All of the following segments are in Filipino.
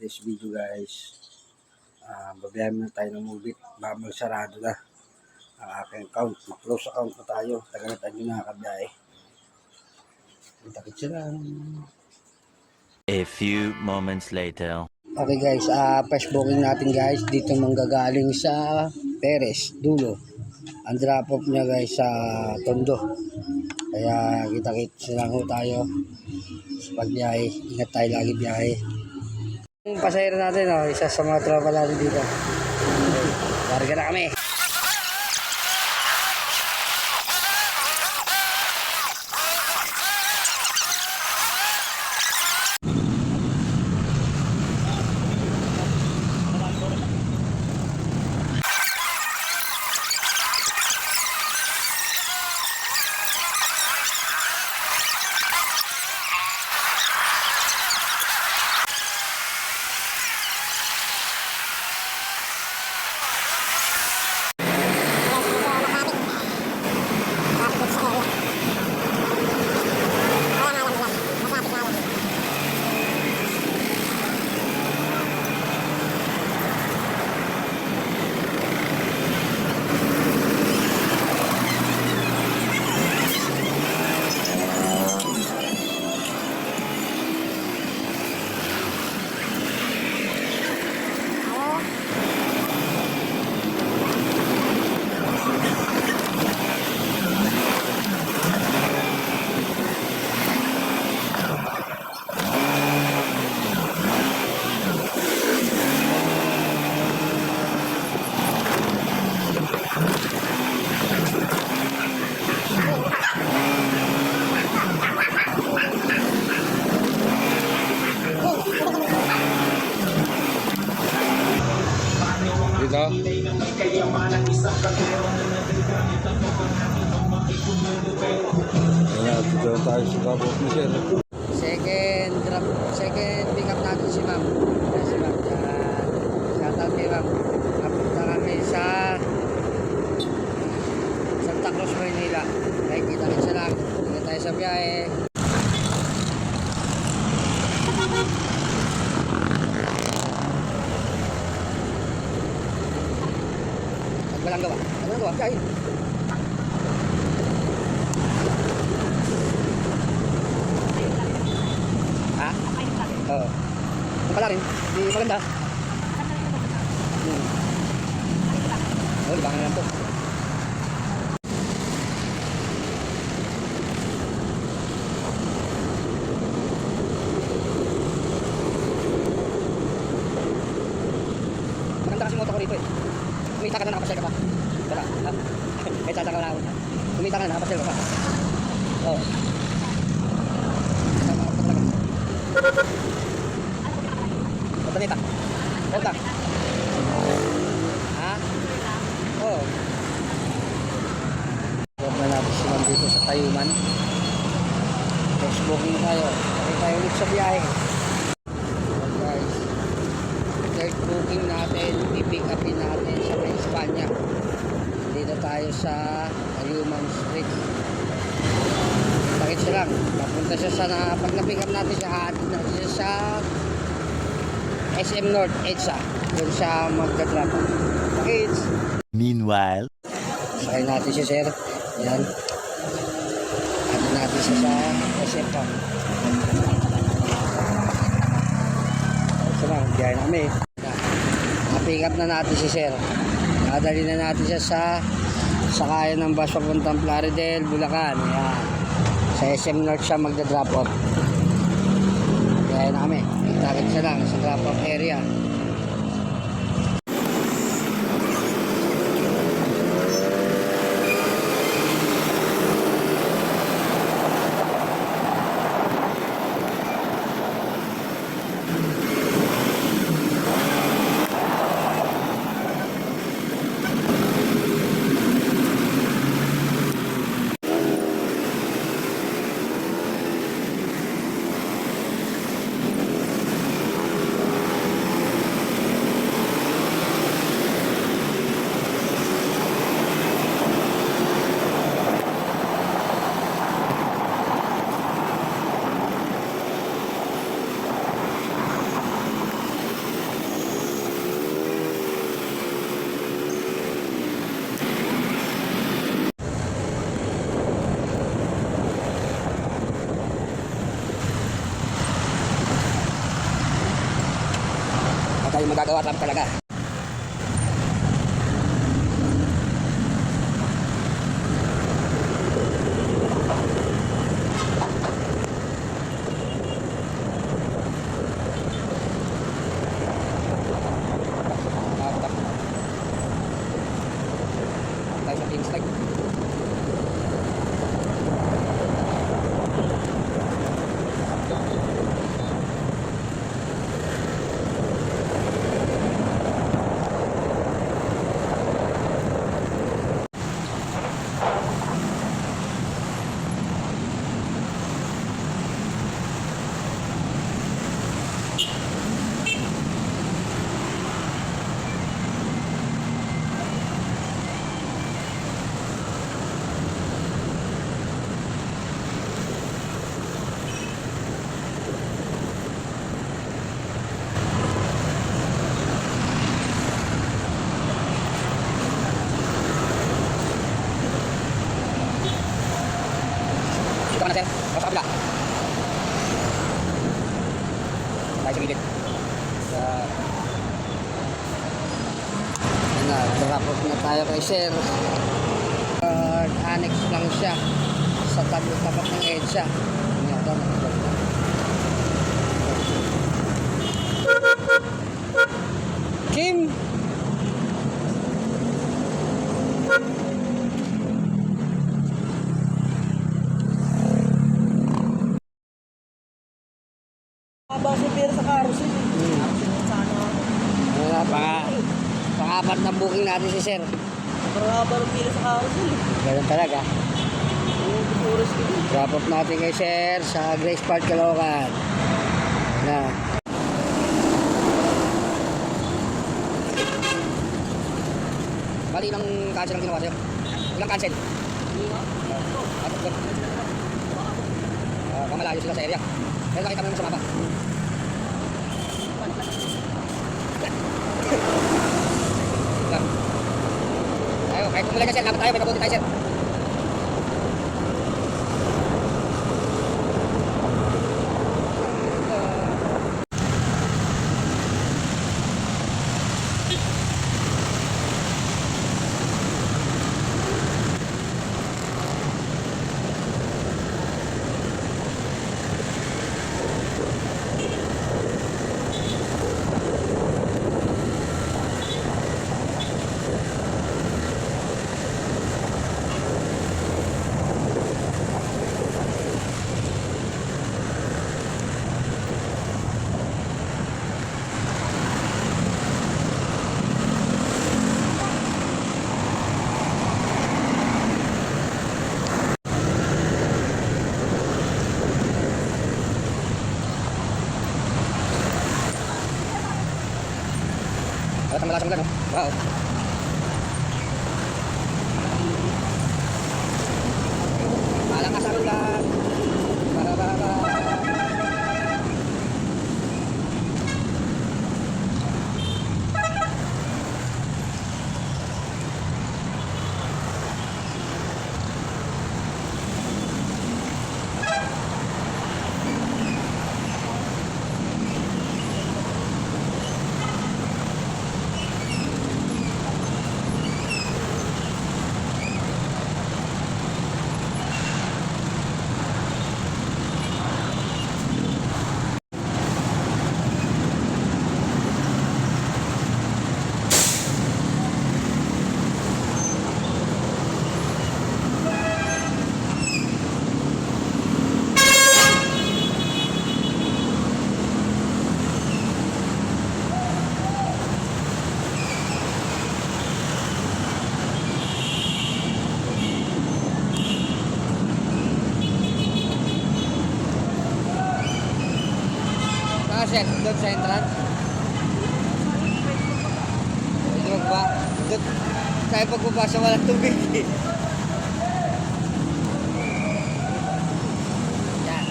this video guys, babayaran na tayo ng movie. Babang sarado na ang aking account. Close account na tayo. Tagal na tayo nakakabiyahe. Takit siya lang. A few moments later. Okay guys, first booking natin guys. Dito manggagaling sa Perez, Dulo. Ang drop off niya guys sa Tondo. Kaya kita-kits lang ho tayo sa pagbiyahe. Ingat tayo lagi biyahe. Yung pasahero natin, isa sa mga tropa natin dito. Larga na kami. Dito. Ayan, dito tayo sa drop-off ni Sir. Second pick up natin si Ma'am. Si Ma'am, shout out kay Ma'am. Napunta kami sa Santa Cruz, Maynila. Kaya kita-kits siya lang. Hindi tayo sa biyahe. Walang gawa. Walang gawa. Kahit. Ha? Oo. Pala rin. Di maganda. Oo, libangan lang po. Maganda kasi moto ko rito eh. Kumita ka na nakapasel ka pa. Wala. Kahit saan ka na. Kumita ka na nakapasel ka pa. Oo. Punta. Punta. Ha? Oo. Huwag na natin silang dito sa Tayuman. Next booking tayo. Kaya tayo ulit sa biyahe. Guys. Third booking natin. I-pick upin natin sa May Espanya. Dito tayo sa Tayuman Street. Takit siya lang. Papunta siya sa pag na-pick up natin siya, atin natin siya sa SM North EDSA. Doon siya magdadrop. Takits. Meanwhile, sakay natin siya sir. Yan. Atin natin siya sa SM pa. Ito lang. Biyahe namin. Na-pick up na natin si sir. Nakadali na natin siya sa sakayan ng bus papuntang Plaridel, Bulacan. Yan. Sa SM North siya magda-drop off. Kaya namin, itakit siya lang sa drop off area. tayo magagawa talaga. Tayo sa pink slide. Dito ka na sir, o sa kabila. Tayo sa gilid. Drop-off na tayo kay sir. Annex lang siya sa tapat ng EDSA. Kim! Habang si Pera sa carousel. Pang-apat na booking natin si sir. Parang haba ng pila sa carousel. Ganun talaga. Oras ko din. Drop off natin kay sir sa Grace Park, Caloocan. Na. Bali, ilang cancel ang ginawa sir? Ilang cancel? Pamalayo sila sa area. Kaya nakita mo naman sa mapa. Ayo, kahit kumulan na sir, lapit tayo, may kabuti tayo sir. At ang malasang ulan, no? Wow. Malakas ang ulan. Ba. Sir, doon sa entrance. Hindi ba? Doon tayo pagpapasa walang tubig. Yan.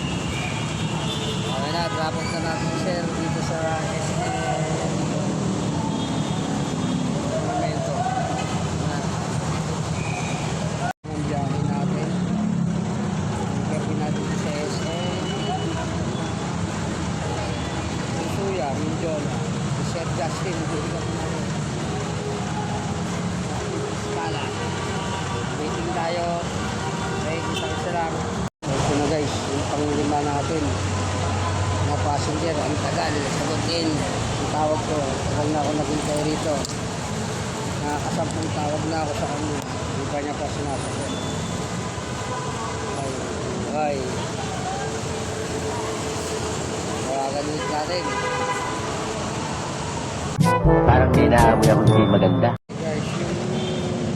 Okay na, drop off na natin sir dito sa SM Monumento. Ang biyahe natin. Gabi natin sa SM Suya, Mindoro, Sierra Justin, hindi ka pumalit. Skala. Waiting tayo. Okay, isa lang. Ito na guys, yung panglima natin. Mga passenger, ang tagal. Sagutin. Ang tawag ko. Tagal na ako naghintay rito. Nakakasampung tawag na ako sa kanya. Hindi pa niya pa sinasagot. Okay. Tawagan ulit natin. Parang may naamoy ako hindi maganda. Guys, yung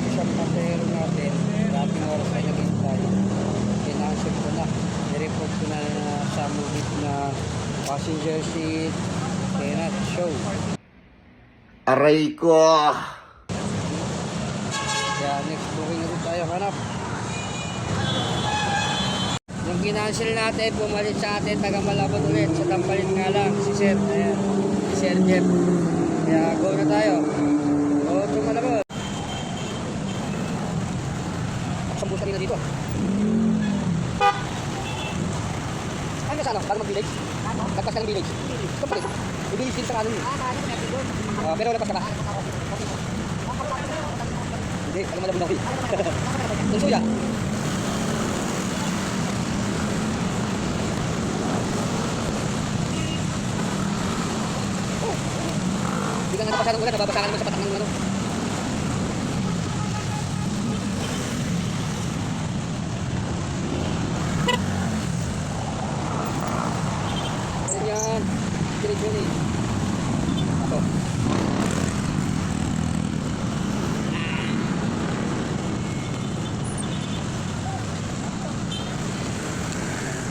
isang pasahero natin, dating oras ay naghintay. Kinansip ko na. I-report ko na sa movie na passenger seat cannot show. Aray ko! Kaya next booking ulit tayo hanap. Yung kinansel natin, pumalit sa atin, taga Malabon ulit. Sa Tampalit nga lang, si Sir. Ayan, si Sir Jeff. Kaya go na tayo. Go to Malabon. Sambu sa dito. Ano sa ano? Bago mag-village? Lagpas ka ng village? Tampalit. Yung village din sa kanan yun. Pero lagpas ka ba? Hindi, alam Malabon na ako. Tunsuya. Hindi ka nga napasa ng ulan, nababasakan naman sa patak ng ano. Ayan, diretso ni. Ako.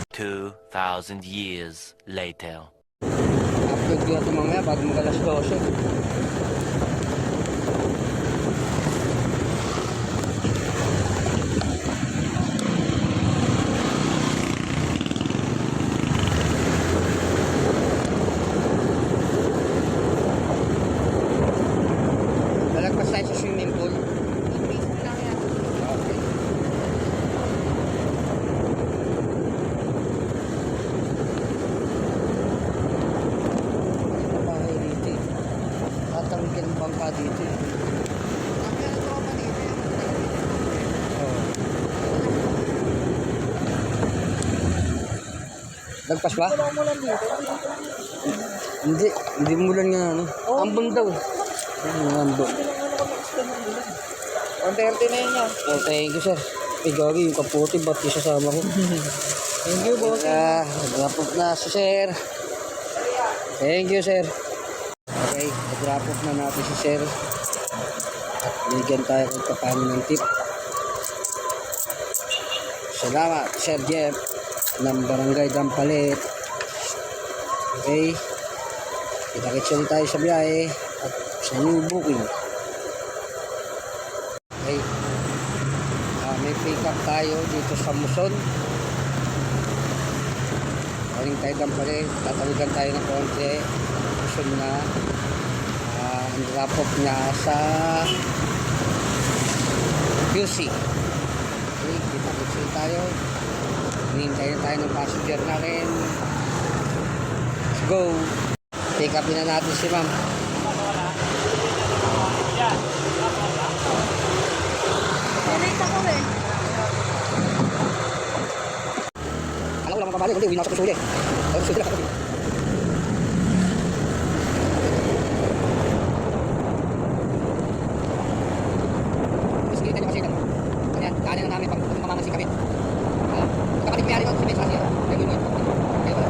"2,000 years later." Upload ko na ito mamaya bago mag alas 12. Lalagpas tayo sa swimming pool. Okay. Bahay dito eh. Tatangkin ang bangka dito eh. Oo. Lagpas ba? Hindi mulan nga ano. Ambon daw. Ambon. 130 na yun yan. Oh, thank you sir. Eh gagi yung kaputi ba't isasama ko? Thank you, boss. Nag-drop off na si sir. Thank you sir. Okay, nag-drop off na natin si sir. At binigyan tayo kung paano ng tip. Salamat Sir Jeff ng Barangay Dampalit. Okay. Kita-kits ulit tayo sa biyahe at sa new booking. Okay. May pick up tayo dito sa Muson. Galing tayo Dampalit. Tatawigan tayo ng konti. Muson na. Ang drop off niya sa QC. Okay. Kita-kits ulit tayo. Hinihintay tayo ng passenger natin. Let's go. Pick up na natin si ma'am. Pinita ko eh. Alam ko lang mapabalik. Hindi, uwi na ako sa kusuli. Kusuli lang ako. Sige, tayo kasi ito. Ayan, daanan na namin pag mamamansi kami. Kapatid may ari ko, si Benz kasi. Ayun yun. Ayun wala.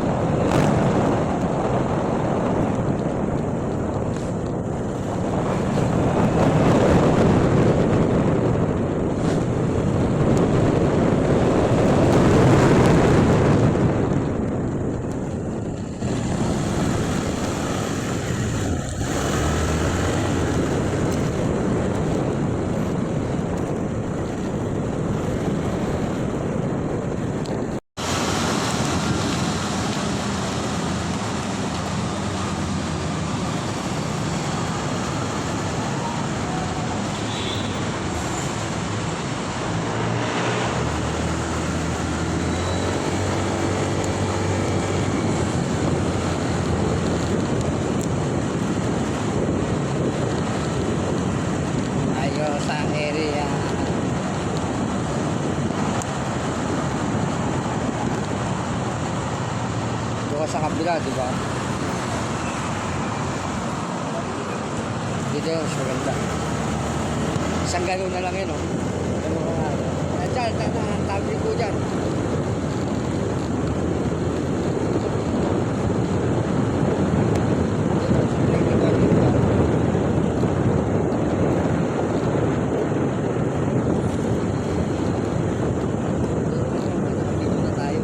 ka, di ba? Dito yung mas maganda. Isang gano'n na lang yun, oh. Ganun ka nga. Diyan, tabi ko dyan. Dito na tayo.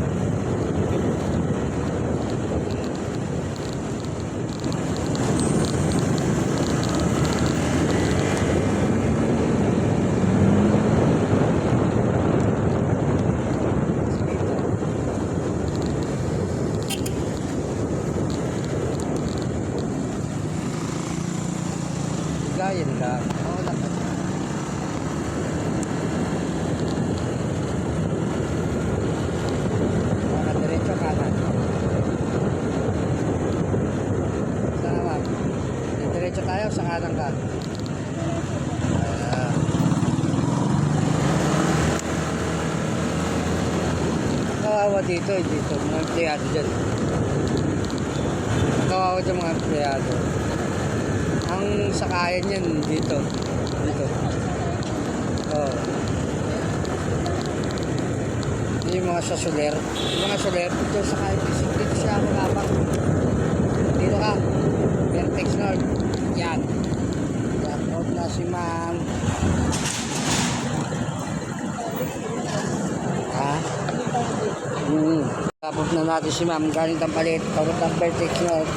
Gayan lang. Oo, lakad. Mga diretso kanan. Saan naman? Diretso tayo sa kanan ka. Ah. Kawawa dito, dito. Mga empleyado dyan. Kawawa dyan mga empleyado. Ang sakayan yan dito. Dito. Oh. Yung mga sasuler. Yung mga suler, dito sakayan. Dito siya magabang. Dito ka. Vertex North. Yan. Yan. Out na si ma'am. Ha? Tapos na natin si ma'am. Galing Tampalit. Tarot ng Vertex North.